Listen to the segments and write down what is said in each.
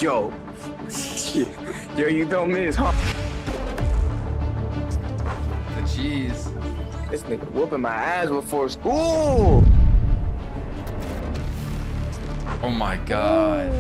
Yo, yo, you don't miss, huh? The cheese. This nigga whooping my ass before school. Oh my god.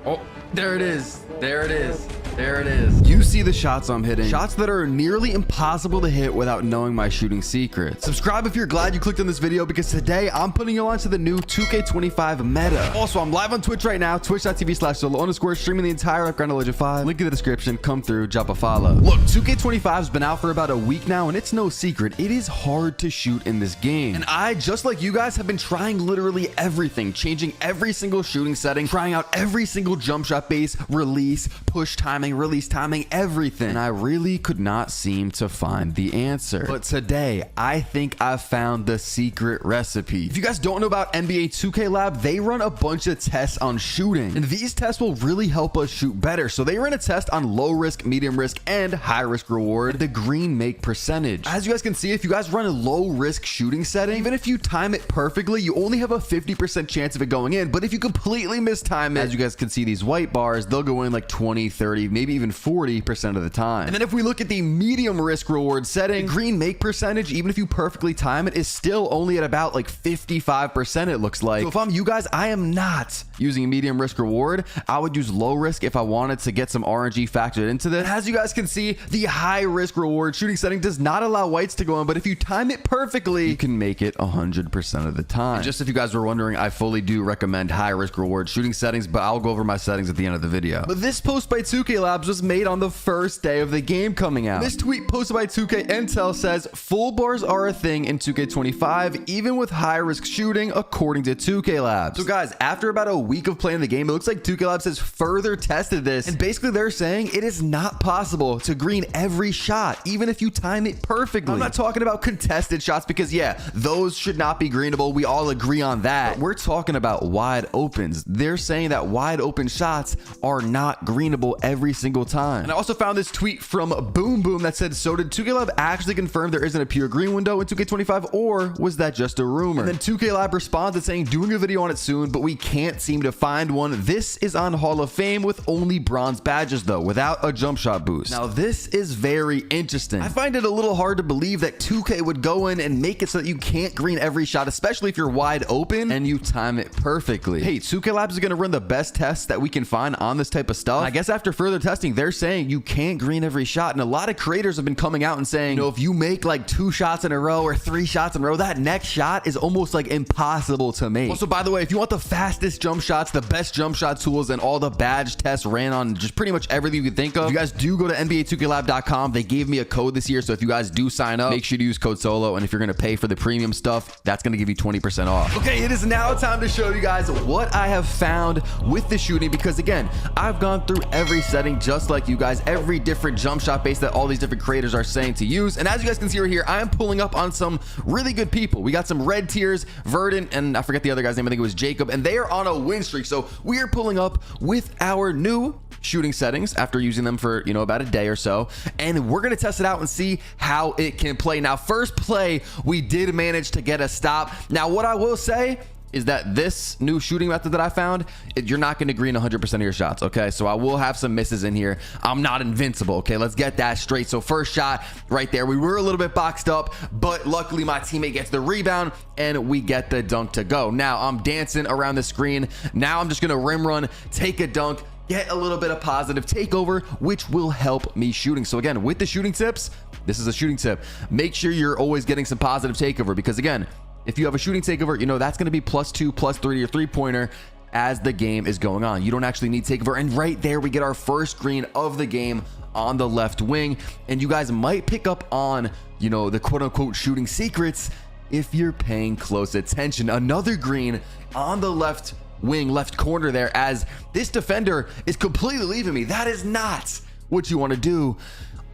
Oh, there it is. There it is. There it is. You see the shots I'm hitting. Shots that are nearly impossible to hit without knowing my shooting secrets. Subscribe if you're glad you clicked on this video, because today I'm putting you onto the new 2K25 meta. Also, I'm live on Twitch right now, twitch.tv/solo_, streaming the entire Life Grind Legend 5. Link in the description. Come through, drop a follow. Look, 2K25's been out for about a week now, and it's no secret, it is hard to shoot in this game. And I, just like you guys, have been trying literally everything, changing every single shooting setting, trying out every single jump shot base, release, push timing, release timing, everything. And I really could not seem to find the answer. But today, I think I found the secret recipe. If you guys don't know about NBA 2K Lab, they run a bunch of tests on shooting. And these tests will really help us shoot better. So they ran a test on low risk, medium risk, and high risk reward, the green make percentage. As you guys can see, if you guys run a low risk shooting setting, even if you time it perfectly, you only have a 50% chance of it going in. But if you completely mistime it, as you guys can see these white bars, they'll go in like 20, 30, maybe even 40% of the time. And then if we look at the medium risk reward setting, green make percentage, even if you perfectly time it, is still only at about like 55%, it looks like. So if I'm you guys, I am not using a medium risk reward. I would use low risk if I wanted to get some RNG factored into this. As you guys can see, the high risk reward shooting setting does not allow whites to go in, but if you time it perfectly, you can make it 100% of the time. And just if you guys were wondering, I fully do recommend high risk reward shooting settings, but I'll go over my settings at the end of the video. But this post by 2K Labs was made on the first day of the game coming out. This tweet posted by 2K Intel says, full bars are a thing in 2K25, even with high risk shooting, according to 2K Labs. So guys, after about a week of playing the game, it looks like 2K Labs has further tested this, and basically they're saying it is not possible to green every shot, even if you time it perfectly. I'm not talking about contested shots, because yeah, those should not be greenable. We all agree on that. But we're talking about wide opens. They're saying that wide open shots are not greenable every single time. And I also found this tweet from Boom Boom that said, so did 2K Lab actually confirm there isn't a pure green window in 2K25, or was that just a rumor? And then 2K Lab responded saying, doing a video on it soon, but we can't seem to find one. This is on Hall of Fame with only bronze badges though, without a jump shot boost. Now this is very interesting. I find it a little hard to believe that 2K would go in and make it so that you can't green every shot, especially if you're wide open and you time it perfectly. Hey, 2K Labs is going to run the best tests that we can find on this type of stuff. And I guess after further testing, they're saying you can't green every shot, and a lot of creators have been coming out and saying, you know, if you make like 2 shots in a row or 3 shots in a row, that next shot is almost like impossible to make. Also, by the way, if you want the fastest jump shots, the best jump shot tools, and all the badge tests ran on just pretty much everything you can think of, you guys do go to NBA2KLab.com. They gave me a code this year, so if you guys do sign up, make sure to use code SOLO, and if you're going to pay for the premium stuff, that's going to give you 20% off. Okay, it is now time to show you guys what I have found with the shooting, because again, I've gone through every setting just like you guys, every different jump shot base that all these different creators are saying to use. And as you guys can see right here, I am pulling up on some really good people. We got some red tiers, Verdant, and I forget the other guy's name. I think it was Jacob, and they are on a win streak. So we are pulling up with our new shooting settings after using them for, you know, about a day or so, and we're going to test it out and see how it can play. Now, first play, we did manage to get a stop. Now, what I will say is that this new shooting method that I found, you're not going to green 100% of your shots, okay? So I will have some misses in here. I'm not invincible, okay? Let's get that straight. So first shot right there, we were a little bit boxed up, but luckily my teammate gets the rebound and we get the dunk to go. Now I'm dancing around the screen. Now I'm just going to rim run, take a dunk, get a little bit of positive takeover, which will help me shooting. So again, with the shooting tips, this is a shooting tip. Make sure you're always getting some positive takeover, because again, if you have a shooting takeover, you know, that's going to be +2, +3 to your 3-pointer as the game is going on. You don't actually need takeover. And right there, we get our first green of the game on the left wing. And you guys might pick up on, you know, the quote unquote shooting secrets if you're paying close attention. Another green on the left wing, left corner there, as this defender is completely leaving me. That is not what you want to do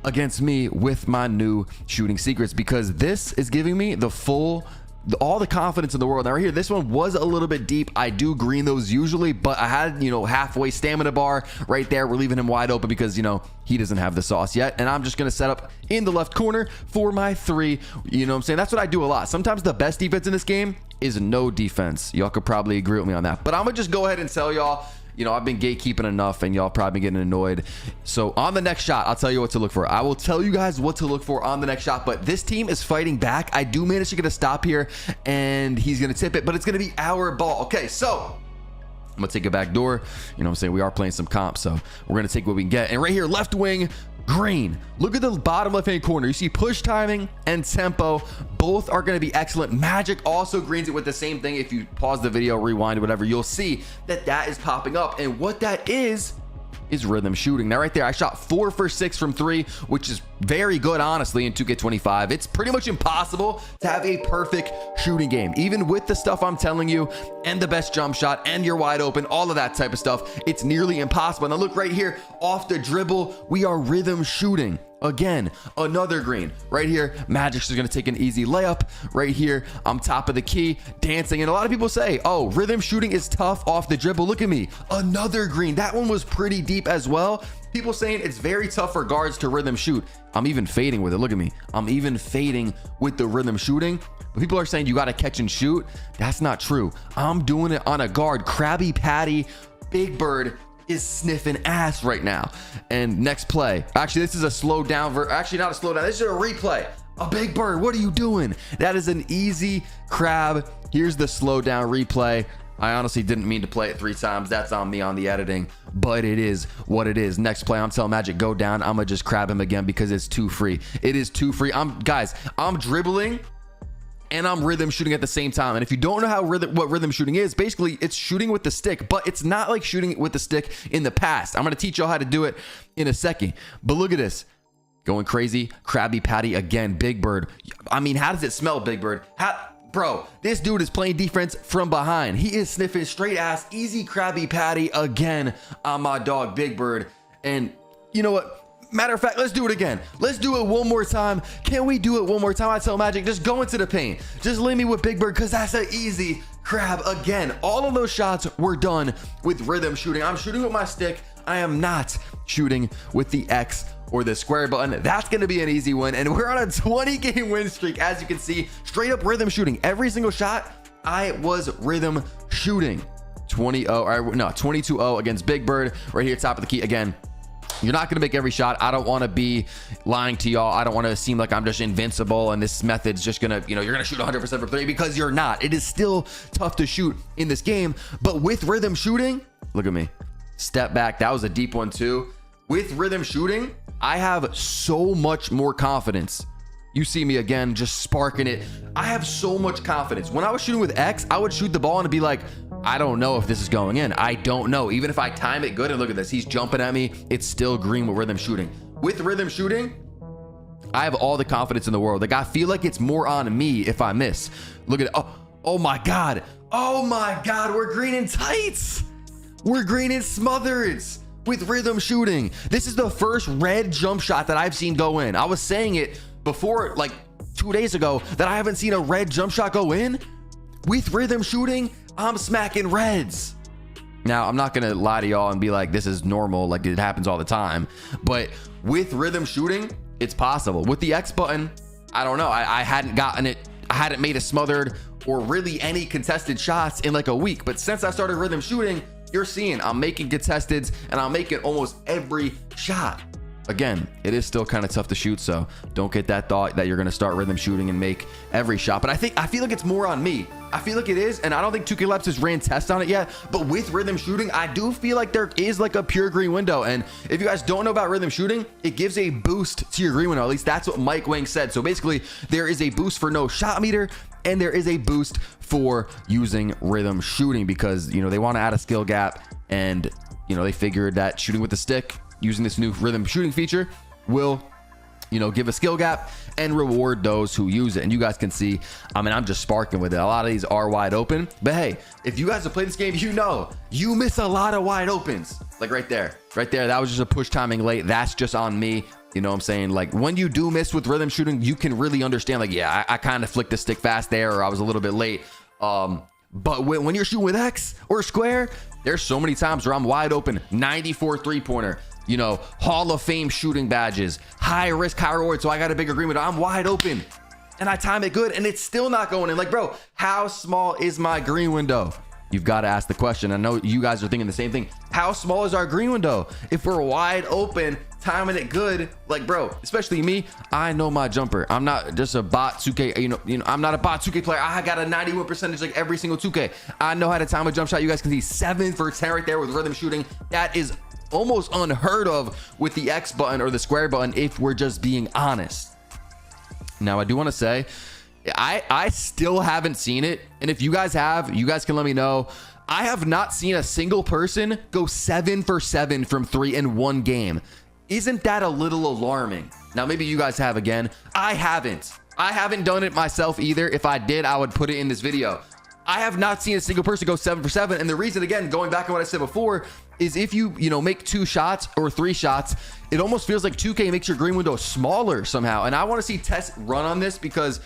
against me with my new shooting secrets, because this is giving me the all the confidence in the world. Now right here, this one was a little bit deep. I do green those usually, but I had, you know, halfway stamina bar right there. We're leaving him wide open because, you know, he doesn't have the sauce yet. And I'm just going to set up in the left corner for my 3. You know what I'm saying? That's what I do a lot. Sometimes the best defense in this game is no defense. Y'all could probably agree with me on that, but I'm gonna just go ahead and tell y'all, you know, I've been gatekeeping enough and y'all probably getting annoyed. So on the next shot, I'll tell you what to look for. I will tell you guys what to look for on the next shot, but this team is fighting back. I do manage to get a stop here and he's going to tip it, but it's going to be our ball. Okay, so I'm going to take it back door. You know what I'm saying? We are playing some comp, so we're going to take what we can get. And right here, left wing, green. Look at the bottom left-hand corner. You see push timing and tempo. Both are going to be excellent. Magic also greens it with the same thing. If you pause the video, rewind, whatever, you'll see that that is popping up. And what that is rhythm shooting. Now right there, I shot 4 for 6 from 3, which is very good, honestly, in 2K25. It's pretty much impossible to have a perfect shooting game, even with the stuff I'm telling you and the best jump shot and you're wide open, all of that type of stuff. It's nearly impossible. Now look right here, off the dribble, we are rhythm shooting. Again, another green right here. Magic's is going to take an easy layup right here. I'm top of the key dancing. And a lot of people say, oh, rhythm shooting is tough off the dribble. Look at me, another green. That one was pretty deep as well. People saying it's very tough for guards to rhythm shoot. I'm even fading with it. Look at me, I'm even fading with the rhythm shooting. People are saying you got to catch and shoot. That's not true. I'm doing it on a guard. Krabby Patty Big Bird is sniffing ass right now. And next play, actually this is a slow down actually not a slow down, this is a replay. A Big Bird, what are you doing? That is an easy crab. Here's the slow down replay. I honestly didn't mean to play it 3 times. That's on me on the editing, but it is what it is. Next play, I'm telling Magic go down. I'm gonna just crab him again because it's too free. It is too free. I'm dribbling and I'm rhythm shooting at the same time. And if you don't know what rhythm shooting is, basically it's shooting with the stick, but it's not like shooting with the stick in the past. I'm going to teach y'all how to do it in a second, but look at this. Going crazy. Krabby Patty again. Big Bird. I mean, how does it smell, Big Bird? Bro, this dude is playing defense from behind. He is sniffing straight ass. Easy Krabby Patty again on my dog, Big Bird. And you know what? Matter of fact, let's do it again. Let's do it one more time. Can we do it one more time? I tell Magic, just go into the paint. Just leave me with Big Bird because that's an easy crab again. All of those shots were done with rhythm shooting. I'm shooting with my stick. I am not shooting with the X or the square button. That's going to be an easy win. And we're on a 20-game win streak. As you can see, straight up rhythm shooting. Every single shot, I was rhythm shooting. 22-0 against Big Bird. Right here, top of the key again. You're not going to make every shot. I don't want to be lying to y'all. I don't want to seem like I'm just invincible and this method's just going to, you know, you're going to shoot 100% from 3 because you're not. It is still tough to shoot in this game, but with rhythm shooting, look at me. Step back. That was a deep one too. With rhythm shooting, I have so much more confidence. You see me again, just sparking it. I have so much confidence. When I was shooting with X, I would shoot the ball and be like, I don't know if this is going in. I don't know. Even if I time it good, and look at this, he's jumping at me. It's still green with rhythm shooting. With rhythm shooting, I have all the confidence in the world. Like, I feel like it's more on me if I miss. Look at it. Oh my God. Oh my God. We're green in tights. We're green in smothers with rhythm shooting. This is the first red jump shot that I've seen go in. I was saying it before, like 2 days ago, that I haven't seen a red jump shot go in. With rhythm shooting, I'm smacking reds. Now, I'm not gonna lie to y'all and be like, this is normal, like it happens all the time. But with rhythm shooting, it's possible. With the X button, I don't know. I hadn't gotten it. I hadn't made a smothered or really any contested shots in like a week. But since I started rhythm shooting, you're seeing I'm making contesteds and I'm making almost every shot. Again, it is still kind of tough to shoot, so don't get that thought that you're going to start rhythm shooting and make every shot. But I feel like it's more on me. I feel like it is, and I don't think 2K Labs has ran tests on it yet, but with rhythm shooting, I do feel like there is like a pure green window. And if you guys don't know about rhythm shooting, it gives a boost to your green window. At least that's what Mike Wang said. So basically, there is a boost for no shot meter, and there is a boost for using rhythm shooting because, you know, they want to add a skill gap, and, you know, they figured that shooting with the stick using this new rhythm shooting feature will, you know, give a skill gap and reward those who use it. And you guys can see, I mean, I'm just sparking with it. A lot of these are wide open, but hey, if you guys have played this game, you know, you miss a lot of wide opens. Like right there, that was just a push timing late. That's just on me. You know what I'm saying? Like when you do miss with rhythm shooting, you can really understand like, yeah, I kind of flicked the stick fast there, or I was a little bit late. But when you're shooting with X or square, there's so many times where I'm wide open, 94 3-pointer, you know, Hall of Fame shooting badges, high risk, high reward. So I got a big agreement. I'm wide open. and I time it good and it's still not going in. Like, bro, how small is my green window? You've got to ask the question. I know you guys are thinking the same thing. How small is our green window? If we're wide open, timing it good, like, bro, especially me, I know my jumper. I'm not just a bot 2K, you know, I'm not a bot 2K player. I got a 91 percentage like every single 2K. I know how to time a jump shot. You guys can see 7 for 10 right there with rhythm shooting. That is almost unheard of with the X button or the square button if we're just being honest. Now, I do want to say, I still haven't seen it, and if you guys have, you guys can let me know. I have not seen a single person go 7 for 7 from 3 in one game. Isn't that a little alarming? Now, maybe you guys have again. I haven't done it myself either. If I did, I would put it in this video. I have not seen a single person go 7 for 7, and the reason, again, going back to what I said before, is if you make 2 shots or 3 shots, it almost feels like 2K makes your green window smaller somehow. And I want to see Tess run on this because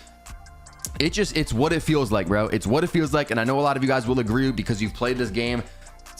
it's what it feels like, bro. It's what it feels like. And I know a lot of you guys will agree because you've played this game.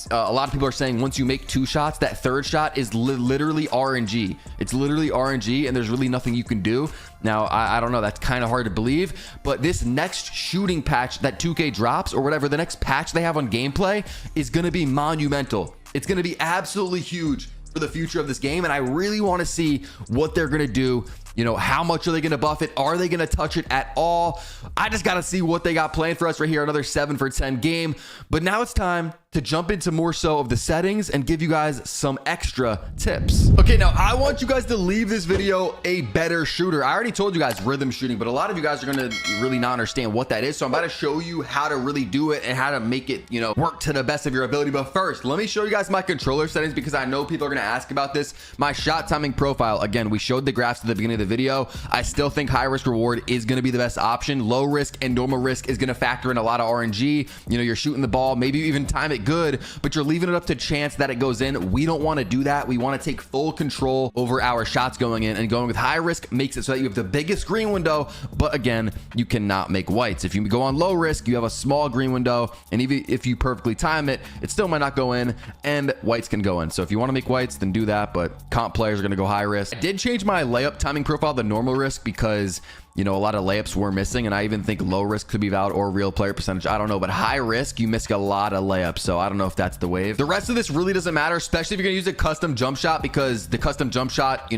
A lot of people are saying once you make 2 shots, that third shot is literally RNG. It's literally RNG, and there's really nothing you can do. Now, I don't know. That's kind of hard to believe. But this next shooting patch that 2K drops, or whatever, the next patch they have on gameplay is going to be monumental. It's going to be absolutely huge for the future of this game, and I really want to see what they're going to do. You know, how much are they going to buff it? Are they going to touch it at all? I just got to see what they got planned for us right here. Another 7 for 10 game. But now it's time to jump into more so of the settings and give you guys some extra tips. Okay, now I want you guys to leave this video a better shooter. I already told you guys rhythm shooting, but a lot of you guys are going to really not understand what that is. So I'm about to show you how to really do it and how to make it, work to the best of your ability. But first, let me show you guys my controller settings because I know people are going to ask about this. My shot timing profile. Again, we showed the graphs at the beginning of the video. I still think high risk reward is going to be the best option. Low risk and normal risk is going to factor in a lot of RNG. You're shooting the ball, maybe you even time it good, but you're leaving it up to chance that it goes in. We don't want to do that. We want to take full control over our shots going in, and going with high risk makes it so that you have the biggest green window, but again, you cannot make whites. If you go on low risk, you have a small green window, and even if you perfectly time it, it still might not go in, and whites can go in. So if you want to make whites, then do that, but comp players are going to go high risk. I did change my layup timing profile to normal risk because a lot of layups were missing, and I even think low risk could be valid, or real player percentage. I don't know, but high risk, you miss a lot of layups, so I don't know if that's the wave. The rest of this really doesn't matter, especially if you're gonna use a custom jump shot, because the custom jump shot,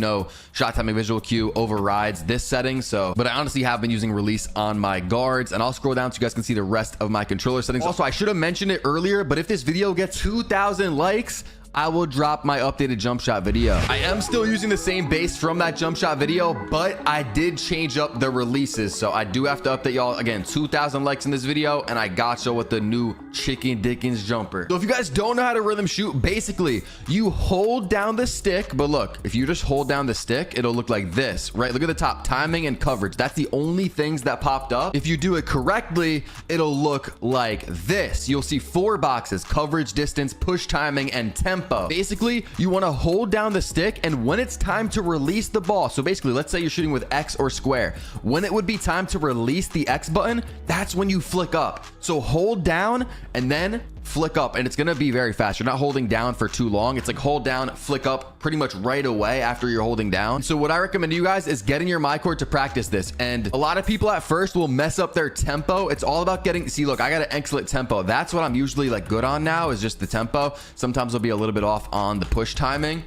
shot timing visual cue overrides this setting. So, but I honestly have been using release on my guards, and I'll scroll down so you guys can see the rest of my controller settings. Also, I should have mentioned it earlier, but if this video gets 2,000 likes, I will drop my updated jump shot video. I am still using the same base from that jump shot video, but I did change up the releases. So I do have to update y'all. Again, 2,000 likes in this video, and I got you with the new Chicken Dickens jumper. So if you guys don't know how to rhythm shoot, basically you hold down the stick, but look, if you just hold down the stick, it'll look like this, right? Look at the top, timing and coverage. That's the only things that popped up. If you do it correctly, it'll look like this. You'll see 4 boxes: coverage, distance, push timing, and tempo. Basically, you want to hold down the stick, and when it's time to release the ball, so basically, let's say you're shooting with X or square, when it would be time to release the X button, that's when you flick up. So hold down and then flick up, and it's going to be very fast. You're not holding down for too long. It's like hold down, flick up pretty much right away after you're holding down. So what I recommend to you guys is getting your MyCourt to practice this. And a lot of people at first will mess up their tempo. It's all about getting, see, look, I got an excellent tempo. That's what I'm usually like good on now, is just the tempo. Sometimes I'll be a little bit off on the push timing.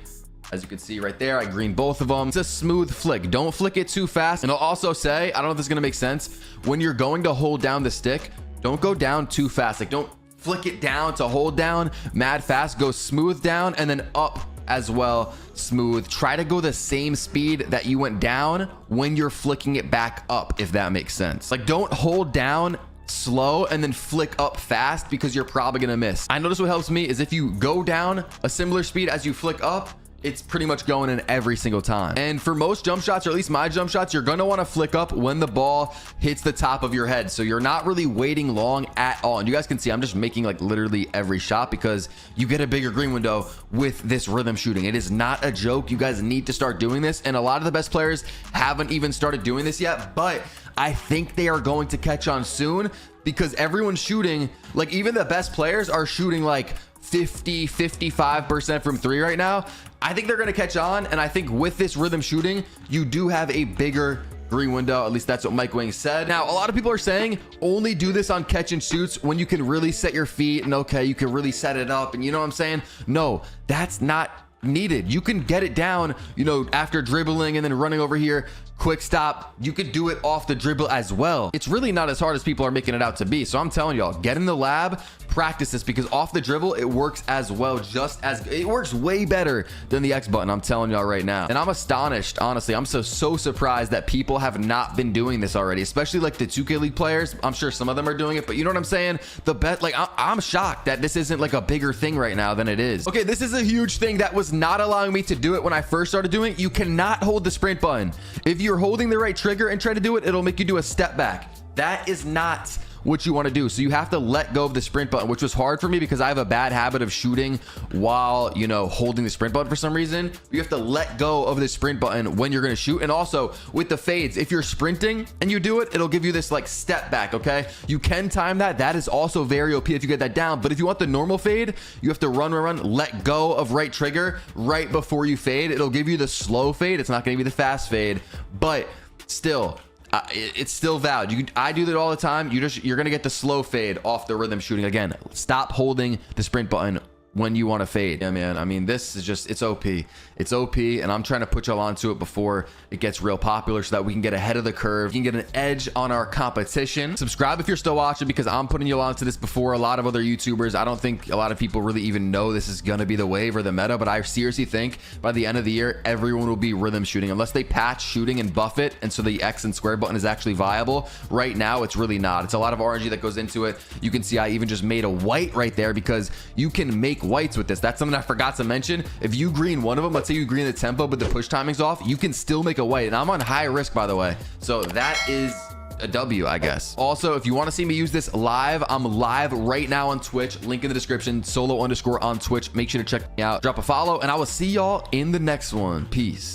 As you can see right there, I green both of them. It's a smooth flick. Don't flick it too fast. And I'll also say, I don't know if this is going to make sense, when you're going to hold down the stick, don't go down too fast. Like, don't flick it down to hold down mad fast. Go smooth down and then up as well, smooth. Try to go the same speed that you went down when you're flicking it back up, if that makes sense. Like, don't hold down slow and then flick up fast, because you're probably gonna miss. I notice what helps me is if you go down a similar speed as you flick up, it's pretty much going in every single time. And for most jump shots, or at least my jump shots, you're going to want to flick up when the ball hits the top of your head. So you're not really waiting long at all. And you guys can see I'm just making like literally every shot, because you get a bigger green window with this rhythm shooting. It is not a joke. You guys need to start doing this. And a lot of the best players haven't even started doing this yet, but I think they are going to catch on soon, because everyone's shooting, like even the best players are shooting like 55% from 3 right now. I think they're going to catch on, and I think with this rhythm shooting, you do have a bigger green window. At least that's what Mike Wing said. Now, a lot of people are saying only do this on catch and shoots when you can really set your feet and okay, you can really set it up. And you know what I'm saying? No, that's not needed. You can get it down, you know, after dribbling and then running over here, quick stop. You could do it off the dribble as well. It's really not as hard as people are making it out to be. So I'm telling y'all, get in the lab, practice this, because off the dribble, it works as well. It works way better than the X button. I'm telling y'all right now. And I'm astonished, honestly. I'm so surprised that people have not been doing this already, especially like the 2K League players. I'm sure some of them are doing it, but you know what I'm saying? The bet, like, I'm shocked that this isn't like a bigger thing right now than it is. Okay, this is a huge thing that was not allowing me to do it when I first started doing it. You cannot hold the sprint button. If you're holding the right trigger and try to do it, it'll make you do a step back. That is not what you want to do. So you have to let go of the sprint button, which was hard for me because I have a bad habit of shooting while, you know, holding the sprint button for some reason. You have to let go of the sprint button when you're going to shoot. And also with the fades, if you're sprinting and you do it, it'll give you this like step back. Okay, you can time that. That is also very OP if you get that down. But if you want the normal fade, you have to run, let go of right trigger right before you fade. It'll give you the slow fade. It's not going to be the fast fade, but still, it's still valid. I do that all the time. You're gonna get the slow fade off the rhythm shooting. Again, stop holding the sprint button when you want to fade. Yeah, man, I mean, this is just, it's OP. It's OP, and I'm trying to put y'all onto it before it gets real popular so that we can get ahead of the curve. You can get an edge on our competition. Subscribe if you're still watching, because I'm putting you onto this before a lot of other YouTubers. I don't think a lot of people really even know this is going to be the wave or the meta, but I seriously think by the end of the year, everyone will be rhythm shooting unless they patch shooting and buff it. And so the X and square button is actually viable. Right now, it's really not. It's a lot of RNG that goes into it. You can see I even just made a white right there because you can make whites with this. That's something I forgot to mention. If you green one of them, let's say you green the tempo but the push timing's off, you can still make a white. And I'm on high risk, by the way, so that is a W, I guess. Also, if you want to see me use this live, I'm live right now on Twitch. Link in the description, solo_ on Twitch. Make sure to check me out, drop a follow, and I will see y'all in the next one. Peace.